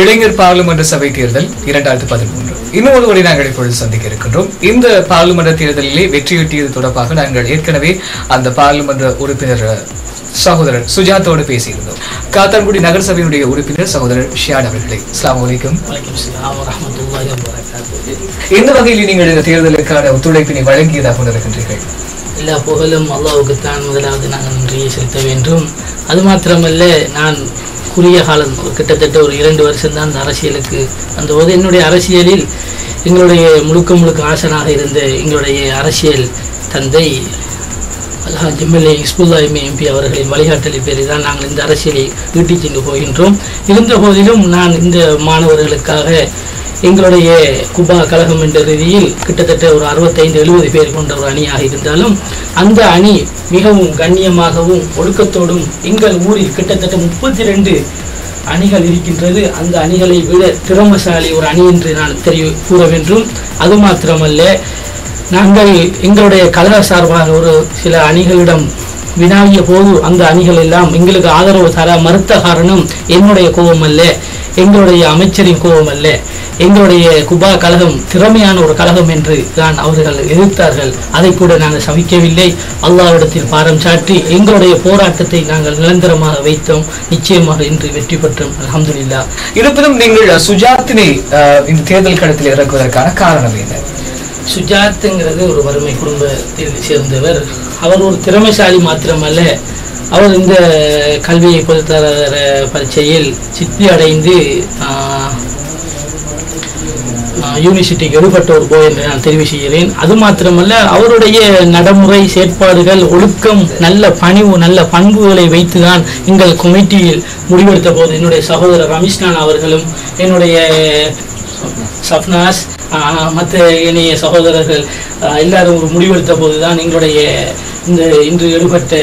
இளைஞர் பாராளுமன்ற சபை தேர்தல் 2013 இன்னும் ஒரு முறை நாங்கள் இப்பொழுது சந்திக்க இருக்கின்றோம். இந்த பாராளுமன்ற தேர்தலிலே வெற்றியீட்டியது தொடர்பாக நாங்கள் ஏற்கனவே அந்த பாராளுமன்ற உறுப்பினர் சகோதரர் சுஜாத்தோடு பேசியிருந்தோம். காத்தான்குடி நகரசபையினுடைய உறுப்பினர் சகோதரர் ஷியாட் அவர்களே, அஸ்ஸலாமு அலைக்கும். எந்த வகையில் நீங்கள் இந்த தேர்தலுக்கான ஒத்துழைப்பினை வழங்கியதாக உணர்கின்றீர்கள்? எல்லா புகழும் அல்லாஹ்வுக்குத்தான். முதலாவது நாங்கள் நன்றியை செலுத்த வேண்டும். அது மாத்திரமல்ல, நான் குறுகிய காலம் கிட்டத்தட்ட ஒரு 2 வருஷம்தான் இந்த அரசியலுக்கு வந்தபோது என்னுடைய அரசியலில் எங்களுடைய முழுக்க ஆசனாக இருந்த எங்களுடைய அரசியல் தந்தை அல்ஹாஜ் எம்எல்ஏ ஹிஸ்புல்லா எம்பி அவர்களின் வழிகாட்டலின் பேரில் தான் நாங்கள் இந்த அரசியலை ஈட்டிச் சென்று போகின்றோம். இருந்த போதிலும் நான் இந்த மாணவர்களுக்காக எங்களுடைய குபா கழகம் என்ற ரீதியில் கிட்டத்தட்ட ஒரு 65-70 பேர் கொண்ட ஒரு அணியாக இருந்தாலும் அந்த அணி மிகவும் கண்ணியமாகவும் ஒழுக்கத்தோடும் எங்கள் ஊரில் கிட்டத்தட்ட 32 அணிகள் இருக்கின்றது. அந்த அணிகளை விட திறமசாலி ஒரு அணி என்று நான் கூற வேண்டும். அது மாத்திரமல்ல, நாங்கள் எங்களுடைய கழக சார்பாக ஒரு சில அணிகளிடம் வினாவிய போது அந்த அணிகள் எல்லாம் எங்களுக்கு ஆதரவு தர மறுத்த காரணம் என்னுடைய கோபம் அல்ல, எங்களுடைய அமைச்சரின் கோபம் அல்ல, எங்களுடைய குபா கழகம் திறமையான ஒரு கழகம் என்று தான் அவர்கள் எதிர்த்தார்கள். அதை கூட நாங்கள் சபிக்கவில்லை. அல்லாஹ்விடத்தில் பாரம் சாற்றி எங்களுடைய போராட்டத்தை நாங்கள் நிரந்தரமாக வைத்தோம். நிச்சயமாக இன்று வெற்றி பெற்றோம், அல்ஹம்துலில்லாஹ். இருப்பினும் நீங்கள் சுஜாத்தினை இந்த தேர்தல் களத்தில் இறக்குவதற்கான காரணம் என்ன? சுஜாத்துங்கிறது ஒரு வறுமை குடும்பத்தில் சேர்ந்தவர். அவர் ஒரு திறமைசாலி மாத்திரமல்ல, அவர் இந்த கல்வியை பொதுத்தர பரீட்சையில் சித்தி அடைந்து யூனிவர்சிட்டிக்கு எடுபட்ட ஒரு போய் என்று நான் தெரிவு செய்கிறேன். அது மாத்திரமல்ல, அவருடைய நடைமுறை செயற்பாடுகள், ஒழுக்கம், நல்ல பணிவு, நல்ல பண்புகளை வைத்துதான் எங்கள் கமிட்டியில் முடிவெடுத்த போது என்னுடைய சகோதரர் ரமேஷ்கான் அவர்களும் என்னுடைய சப்னாஸ் மற்ற இணைய சகோதரர்கள் எல்லாரும் ஒரு முடிவெடுத்த போதுதான் எங்களுடைய இந்த இன்று எடுபட்ட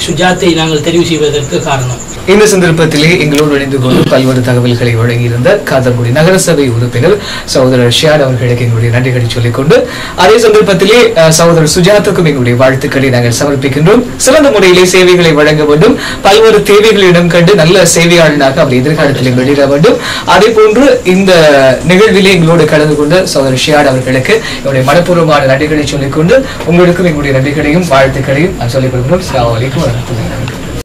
சுஜாத்தை நாங்கள் தெரிவு செய்வதற்கு காரணம். இந்த சந்தர்ப்பத்திலே எங்களோடு இணைந்து கொண்டு பல்வேறு தகவல்களை வழங்கியிருந்த காத்தான்குடி நகரசபை உறுப்பினர் சகோதரர் ஷியாட் அவர்களுக்கு எங்களுடைய நன்றிகளை சொல்லிக்கொண்டு, அதே சந்தர்ப்பத்திலே சகோதரர் சுஜாத்துக்கும் எங்களுடைய வாழ்த்துக்களை நாங்கள் சமர்ப்பிக்கின்றோம். சிறந்த முறையிலே சேவைகளை வழங்க வேண்டும், பல்வேறு தேவைகளிடம் கண்டு நல்ல சேவையாளனாக அவர் எதிர்காலத்திலே வெளியிட வேண்டும். அதே போன்று இந்த நிகழ்விலே எங்களோடு கலந்து கொண்ட சகோதரர் ஷியாட் அவர்களுக்கு எங்களுடைய மனப்பூர்வமான நன்றிகளை சொல்லிக்கொண்டு உங்களுக்கும் எங்களுடைய நன்றிகளையும் வாழ்த்துக்களையும் சொல்லிக் கொள்கிறோம். அஸ்ஸலாமு அலைக்கும் வரஹ்மத்துல்லாஹி.